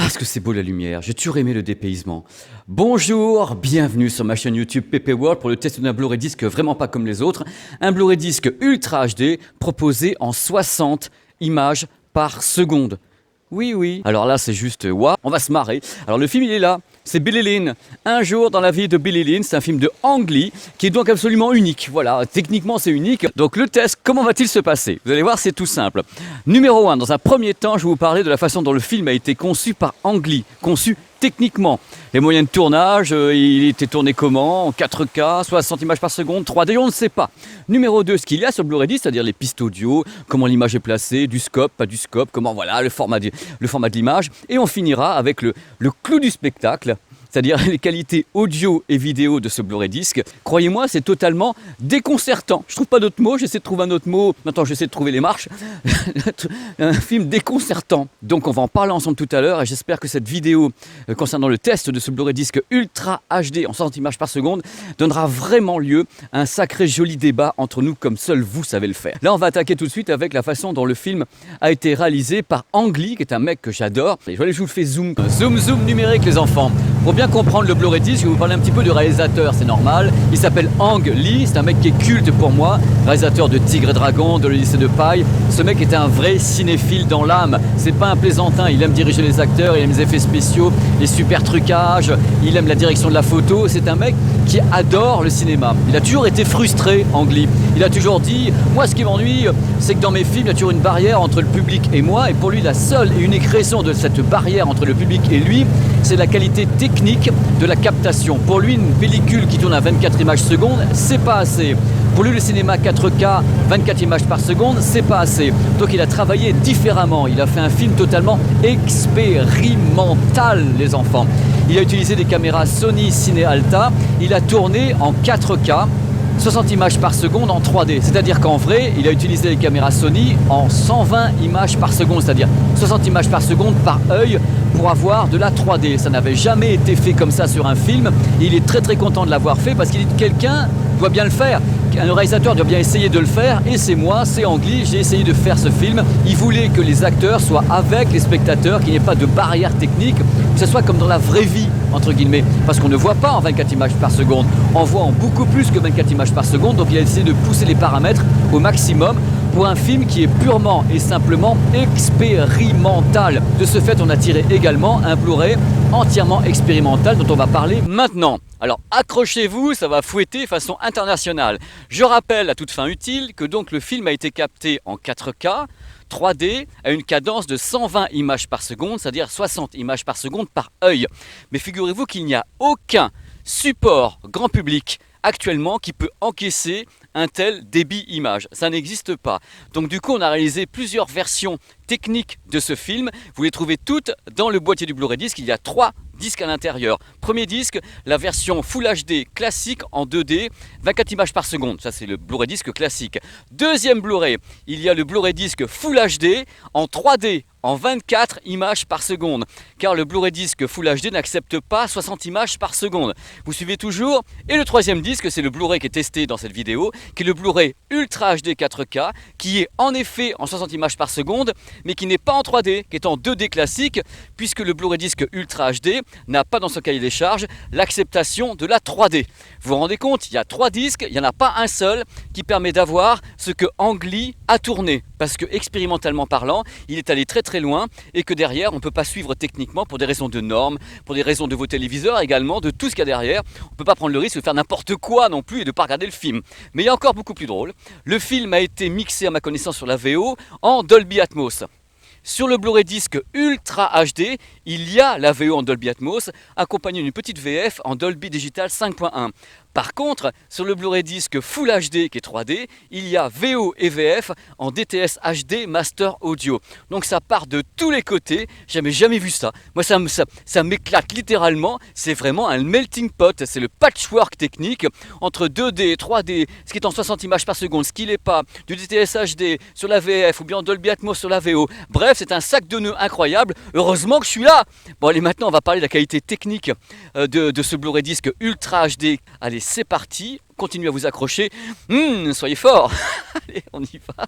Parce que c'est beau la lumière, j'ai toujours aimé le dépaysement. Bonjour, bienvenue sur ma chaîne YouTube PP World pour le test d'un Blu-ray disque vraiment pas comme les autres. Un Blu-ray disque Ultra HD proposé en 60 images par seconde. Oui. Alors là, c'est juste waouh, on va se marrer. Alors le film, il est là. C'est Billy Lynn. Un jour dans la vie de Billy Lynn, c'est un film de Ang Lee qui est donc absolument unique. Voilà, techniquement c'est unique. Donc le test, comment va-t-il se passer? Vous allez voir, c'est tout simple. Numéro 1, dans un premier temps, je vais vous parler de la façon dont le film a été conçu par Ang Lee. Conçu techniquement. Les moyens de tournage, il était tourné comment? En 4K, 60 images par seconde, 3D, on ne sait pas. Numéro 2, ce qu'il y a sur le Blu-ray disc, c'est-à-dire les pistes audio, comment l'image est placée, du scope, pas du scope, comment voilà, le format de l'image. Et on finira avec le clou du spectacle, c'est-à-dire les qualités audio et vidéo de ce Blu-ray disc. Croyez-moi, c'est totalement déconcertant. Je trouve pas d'autre mot, j'essaie de trouver un autre mot. Maintenant, j'essaie de trouver les marches. Un film déconcertant. Donc, on va en parler ensemble tout à l'heure et j'espère que cette vidéo concernant le test de ce Blu-ray disc Ultra HD en 60 images par seconde donnera vraiment lieu à un sacré joli débat entre nous comme seul vous savez le faire. Là, on va attaquer tout de suite avec la façon dont le film a été réalisé par Ang Lee, qui est un mec que j'adore. Et je vous le fais zoom. Zoom numérique, les enfants. Pour bien comprendre le Blu-ray disc, je vais vous parler un petit peu du réalisateur, c'est normal. Il s'appelle Ang Lee, c'est un mec qui est culte pour moi, réalisateur de Tigre et Dragon, de l'Odyssée de Paille. Ce mec est un vrai cinéphile dans l'âme, c'est pas un plaisantin, il aime diriger les acteurs, il aime les effets spéciaux, les super trucages, il aime la direction de la photo, c'est un mec qui adore le cinéma. Il a toujours été frustré, Ang Lee. Il a toujours dit, moi ce qui m'ennuie, c'est que dans mes films, il y a toujours une barrière entre le public et moi, et pour lui, la seule et unique raison de cette barrière entre le public et lui, c'est la qualité technique de la captation. Pour lui, une pellicule qui tourne à 24 images secondes, c'est pas assez. Pour lui, le cinéma 4K, 24 images par seconde, c'est pas assez. Donc il a travaillé différemment. Il a fait un film totalement expérimental, les enfants. Il a utilisé des caméras Sony Cine Alta. Il a tourné en 4K. 60 images par seconde en 3D, c'est-à-dire qu'en vrai, il a utilisé les caméras Sony en 120 images par seconde, c'est-à-dire 60 images par seconde par œil pour avoir de la 3D. Ça n'avait jamais été fait comme ça sur un film. Et il est très content de l'avoir fait parce qu'il dit que quelqu'un doit bien le faire. Un réalisateur doit bien essayer de le faire et c'est moi, c'est Ang Lee, j'ai essayé de faire ce film. Il voulait que les acteurs soient avec les spectateurs, qu'il n'y ait pas de barrière technique, que ce soit comme dans la vraie vie, entre guillemets, parce qu'on ne voit pas en 24 images par seconde, on voit en beaucoup plus que 24 images par seconde, donc il a essayé de pousser les paramètres au maximum pour un film qui est purement et simplement expérimental. De ce fait, on a tiré également un Blu-ray entièrement expérimental dont on va parler maintenant. Alors accrochez-vous, ça va fouetter façon internationale. Je rappelle à toute fin utile que donc le film a été capté en 4K, 3D, à une cadence de 120 images par seconde, c'est-à-dire 60 images par seconde par œil. Mais figurez-vous qu'il n'y a aucun support grand public actuellement qui peut encaisser un tel débit image. Ça n'existe pas. Donc du coup, on a réalisé plusieurs versions techniques de ce film. Vous les trouvez toutes dans le boîtier du Blu-ray disc. Il y a 3 disques à l'intérieur. Premier disque, la version Full HD classique en 2D, 24 images par seconde. Ça, c'est le Blu-ray disc classique. Deuxième Blu-ray, il y a le Blu-ray disc Full HD en 3D, en 24 images par seconde. Car le Blu-ray disc Full HD n'accepte pas 60 images par seconde. Vous suivez toujours? Et le troisième disque, c'est le Blu-ray qui est testé dans cette vidéo, qui est le Blu-ray Ultra HD 4K, qui est en effet en 60 images par seconde, mais qui n'est pas en 3D, qui est en 2D classique, puisque le Blu-ray disc Ultra HD n'a pas dans son cahier des charges l'acceptation de la 3D. Vous vous rendez compte, il y a 3 disques, il n'y en a pas un seul qui permet d'avoir ce que Ang Lee a tourné. Parce que expérimentalement parlant, il est allé très loin et que derrière, on ne peut pas suivre techniquement pour des raisons de normes, pour des raisons de vos téléviseurs également, de tout ce qu'il y a derrière. On ne peut pas prendre le risque de faire n'importe quoi non plus et de ne pas regarder le film. Mais il y a encore beaucoup plus drôle. Le film a été mixé à ma connaissance sur la VO en Dolby Atmos. Sur le Blu-ray disc Ultra HD, il y a la VO en Dolby Atmos, accompagnée d'une petite VF en Dolby Digital 5.1. Par contre, sur le Blu-ray disc Full HD qui est 3D, il y a VO et VF en DTS HD Master Audio. Donc ça part de tous les côtés, j'avais jamais vu ça. Moi ça m'éclate littéralement, c'est vraiment un melting pot, c'est le patchwork technique entre 2D, 3D, ce qui est en 60 images par seconde, ce qui n'est pas, du DTS HD sur la VF ou bien en Dolby Atmos sur la VO. Bref, c'est un sac de nœuds incroyable, heureusement que je suis là. Bon allez, maintenant on va parler de la qualité technique de ce Blu-ray disc Ultra HD. Allez, c'est parti, continuez à vous accrocher, soyez forts. Allez, on y va.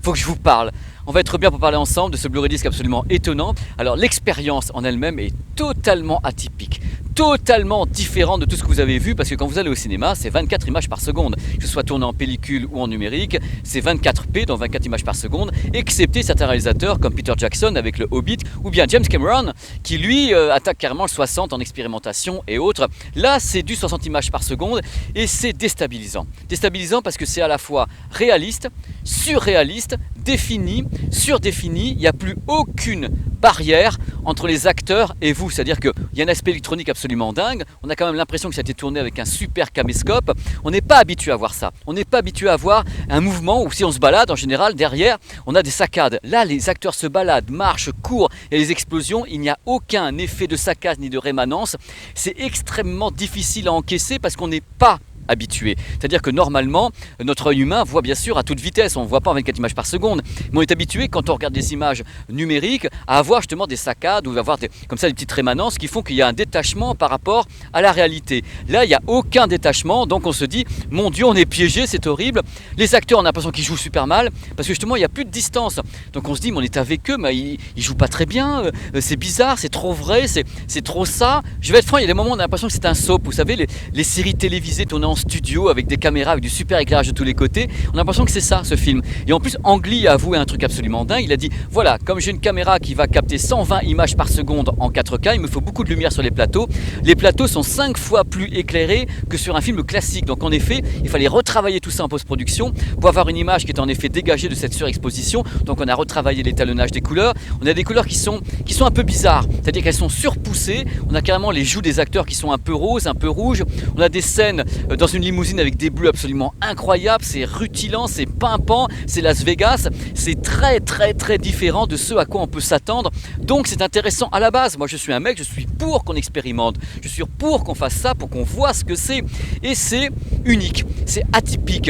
Faut que je vous parle. On va être bien pour parler ensemble de ce Blu-ray disc absolument étonnant. Alors l'expérience en elle-même est totalement atypique, totalement différente de tout ce que vous avez vu, parce que quand vous allez au cinéma, c'est 24 images par seconde, que ce soit tourné en pellicule ou en numérique, c'est 24p, donc 24 images par seconde, excepté certains réalisateurs comme Peter Jackson avec le Hobbit, ou bien James Cameron, qui lui attaque carrément le 60 en expérimentation et autres. Là, c'est du 60 images par seconde, et c'est déstabilisant. Déstabilisant parce que c'est à la fois réaliste, surréaliste, défini, surdéfini, il n'y a plus aucune barrière entre les acteurs et vous, c'est-à-dire qu'il y a un aspect électronique absolument dingue, on a quand même l'impression que ça a été tourné avec un super caméscope, on n'est pas habitué à voir ça, on n'est pas habitué à voir un mouvement où si on se balade en général derrière on a des saccades, là les acteurs se baladent, marchent, courent, il y a des explosions, il n'y a aucun effet de saccade ni de rémanence, c'est extrêmement difficile à encaisser parce qu'on n'est pas habitué. C'est-à-dire que normalement, notre œil humain voit bien sûr à toute vitesse, on ne voit pas en 24 images par seconde, mais on est habitué quand on regarde des images numériques à avoir justement des saccades ou à avoir comme ça des petites rémanences qui font qu'il y a un détachement par rapport à la réalité. Là, il n'y a aucun détachement, donc on se dit, mon Dieu, on est piégé, c'est horrible. Les acteurs, on a l'impression qu'ils jouent super mal, parce que justement, il n'y a plus de distance. Donc on se dit, mais on est avec eux, mais ils ne jouent pas très bien, c'est bizarre, c'est trop vrai, c'est trop ça. Je vais être franc, il y a des moments où on a l'impression que c'est un soap, vous savez, les séries télévisées tournées en studio avec des caméras, avec du super éclairage de tous les côtés. On a l'impression que c'est ça ce film. Et en plus, Ang Lee a avoué un truc absolument dingue. Il a dit voilà, comme j'ai une caméra qui va capter 120 images par seconde en 4K, il me faut beaucoup de lumière sur les plateaux. Les plateaux sont 5 fois plus éclairés que sur un film classique. Donc en effet, il fallait retravailler tout ça en post-production pour avoir une image qui est en effet dégagée de cette surexposition. Donc on a retravaillé l'étalonnage des couleurs. On a des couleurs qui sont un peu bizarres, c'est-à-dire qu'elles sont surpoussées. On a carrément les joues des acteurs qui sont un peu roses, un peu rouges. On a des scènes dans une limousine avec des bleus absolument incroyables, c'est rutilant, c'est pimpant, c'est Las Vegas, c'est très très très différent de ce à quoi on peut s'attendre, donc c'est intéressant à la base. Moi je suis un mec, je suis pour qu'on expérimente, je suis pour qu'on fasse ça, pour qu'on voit ce que c'est, et c'est unique, c'est atypique,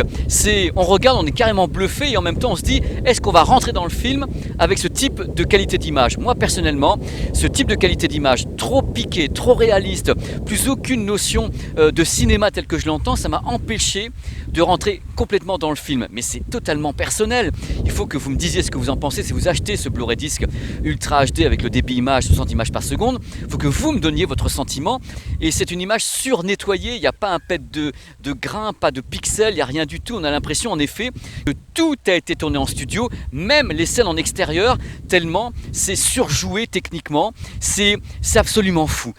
on regarde, on est carrément bluffé, et en même temps on se dit, est-ce qu'on va rentrer dans le film avec ce type de qualité d'image? Moi personnellement, ce type de qualité d'image, trop piqué, trop réaliste, plus aucune notion de cinéma tel que je l'entends, ça m'a empêché de rentrer complètement dans le film. Mais c'est totalement personnel. Il faut que vous me disiez ce que vous en pensez. Si vous achetez ce Blu-ray disc Ultra HD avec le débit image 60 images par seconde, il faut que vous me donniez votre sentiment. Et c'est une image surnettoyée. Il n'y a pas un pet de grains, pas de pixels, il n'y a rien du tout. On a l'impression en effet que tout a été tourné en studio, même les scènes en extérieur, tellement c'est surjoué techniquement. C'est absolument fou.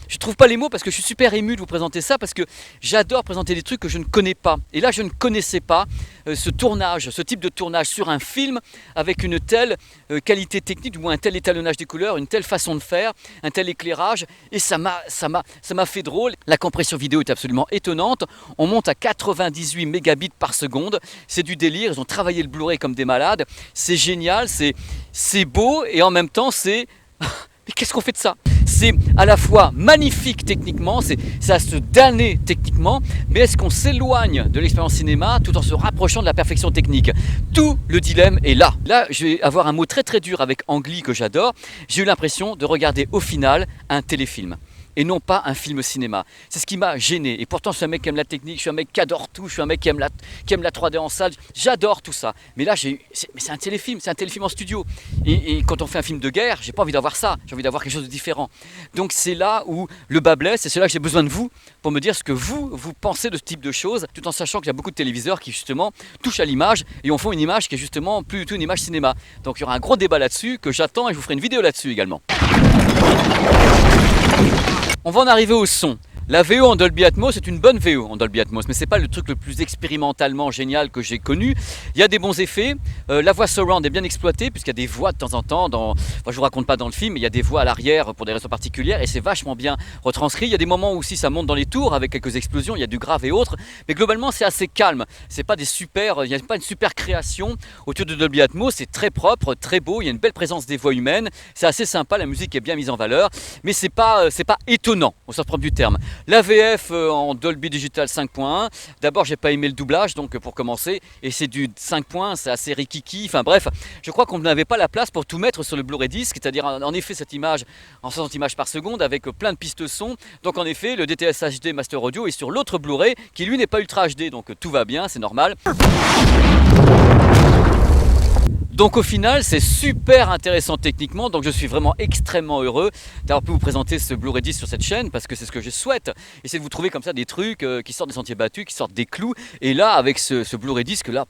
Je trouve pas les mots parce que je suis super ému de vous présenter ça, parce que j'adore présenter des trucs que je ne connais pas. Et là, je ne connaissais pas ce tournage, ce type de tournage sur un film avec une telle qualité technique, du moins un tel étalonnage des couleurs, une telle façon de faire, un tel éclairage. Et ça m'a fait drôle. La compression vidéo est absolument étonnante. On monte à 98 mégabits par seconde. C'est du délire. Ils ont travaillé le Blu-ray comme des malades. C'est génial, c'est beau et en même temps c'est... Mais qu'est-ce qu'on fait de ça? C'est à la fois magnifique techniquement, c'est à se damner techniquement, mais est-ce qu'on s'éloigne de l'expérience cinéma tout en se rapprochant de la perfection technique? Tout le dilemme est là. Là, je vais avoir un mot très très dur avec Ang Lee que j'adore. J'ai eu l'impression de regarder au final un téléfilm et non pas un film cinéma. C'est ce qui m'a gêné. Et pourtant, je suis un mec qui aime la technique, je suis un mec qui adore tout, je suis un mec qui aime la 3D en salle. J'adore tout ça. Mais là, c'est un téléfilm en studio. Et quand on fait un film de guerre, j'ai pas envie d'avoir ça. J'ai envie d'avoir quelque chose de différent. Donc c'est là où le bas blesse, et c'est là que j'ai besoin de vous pour me dire ce que vous pensez de ce type de choses, tout en sachant qu'il y a beaucoup de téléviseurs qui justement touchent à l'image et en font une image qui est justement plus du tout une image cinéma. Donc il y aura un gros débat là-dessus que j'attends, et je vous ferai une vidéo là-dessus également. On va en arriver au son. La VO en Dolby Atmos, c'est une bonne VO en Dolby Atmos, mais c'est pas le truc le plus expérimentalement génial que j'ai connu. Il y a des bons effets, la voix surround est bien exploitée puisqu'il y a des voix de temps en temps, je vous raconte pas dans le film, mais il y a des voix à l'arrière pour des raisons particulières et c'est vachement bien retranscrit. Il y a des moments où aussi ça monte dans les tours avec quelques explosions, il y a du grave et autres, mais globalement c'est assez calme. C'est pas il n'y a pas une super création autour de Dolby Atmos, c'est très propre, très beau, il y a une belle présence des voix humaines, c'est assez sympa, la musique est bien mise en valeur, mais c'est pas étonnant au sens propre du terme. La VF en Dolby Digital 5.1, d'abord j'ai pas aimé le doublage, donc pour commencer, et c'est du 5 points, c'est assez rikiki, enfin bref, je crois qu'on n'avait pas la place pour tout mettre sur le Blu-ray disc, c'est-à-dire en effet cette image en 60 images par seconde avec plein de pistes son, donc en effet le DTS HD Master Audio est sur l'autre Blu-ray qui lui n'est pas Ultra HD, donc tout va bien, c'est normal. Donc au final, c'est super intéressant techniquement, donc je suis vraiment extrêmement heureux d'avoir pu vous présenter ce Blu-ray disc sur cette chaîne, parce que c'est ce que je souhaite, essayer de vous trouver comme ça des trucs qui sortent des sentiers battus, qui sortent des clous, et là avec ce Blu-ray disc là,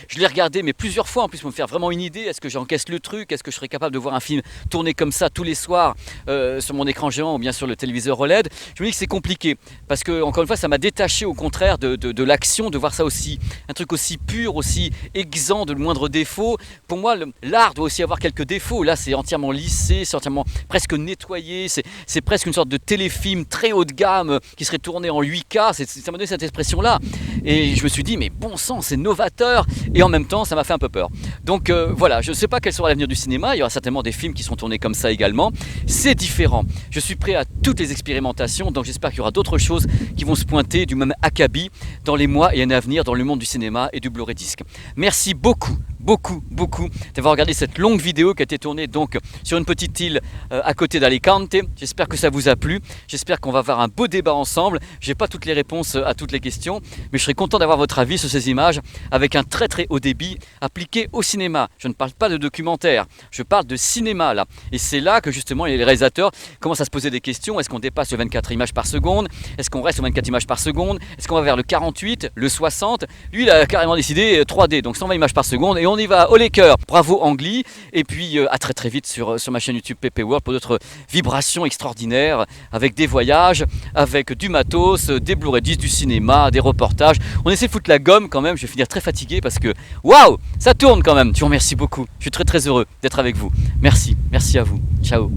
je l'ai regardé mais plusieurs fois en plus pour me faire vraiment une idée, est-ce que j'encaisse le truc, est-ce que je serais capable de voir un film tourner comme ça tous les soirs sur mon écran géant ou bien sur le téléviseur OLED. Je me dis que c'est compliqué, parce que encore une fois ça m'a détaché au contraire de l'action, de voir ça aussi, un truc aussi pur, aussi exempt de le moindre défaut. Pour moi, l'art doit aussi avoir quelques défauts. Là, c'est entièrement lissé, c'est entièrement presque nettoyé. C'est presque une sorte de téléfilm très haut de gamme qui serait tourné en 8K. Ça m'a donné cette expression-là. Et je me suis dit, mais bon sang, c'est novateur. Et en même temps, ça m'a fait un peu peur. Donc voilà, je ne sais pas quel sera l'avenir du cinéma. Il y aura certainement des films qui seront tournés comme ça également. C'est différent. Je suis prêt à toutes les expérimentations. Donc j'espère qu'il y aura d'autres choses qui vont se pointer du même acabit dans les mois et années à venir dans le monde du cinéma et du Blu-ray disc. Merci beaucoup d'avoir regardé cette longue vidéo qui a été tournée donc sur une petite île à côté d'Alicante. J'espère que ça vous a plu, j'espère qu'on va avoir un beau débat ensemble. J'ai pas toutes les réponses à toutes les questions, mais je serais content d'avoir votre avis sur ces images avec un très haut débit appliqué au cinéma. Je ne parle pas de documentaire, je parle de cinéma là, et c'est là que justement les réalisateurs commencent à se poser des questions. Est-ce qu'on dépasse le 24 images par seconde? Est-ce qu'on reste au 24 images par seconde? Est-ce qu'on va vers le 48, le 60? Lui il a carrément décidé 3D, donc 120 images par seconde, et on y va, au les cœurs. Bravo Angli, et puis à très vite sur ma chaîne YouTube PP World pour d'autres vibrations extraordinaires, avec des voyages, avec du matos, des Blu-ray discs, du cinéma, des reportages. On essaie de foutre la gomme quand même, je vais finir très fatigué parce que waouh, ça tourne quand même. Je vous remercie beaucoup, je suis très heureux d'être avec vous. Merci à vous, ciao.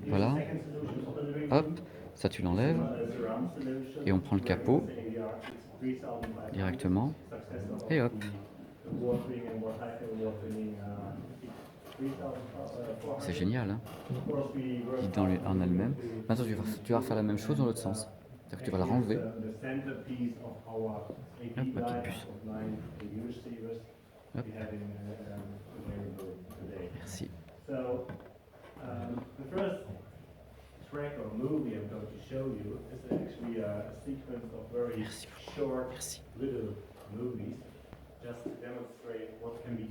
Voilà, hop, ça tu l'enlèves et on prend le capot directement et hop. C'est génial, hein, dit en elle-même. Maintenant tu vas refaire la même chose dans l'autre sens. C'est-à-dire que tu vas la renlever. Hop, ma petite puce. Hop. Merci. Track or movie I'm going to show you is actually a sequence of very short little movies just to demonstrate what can be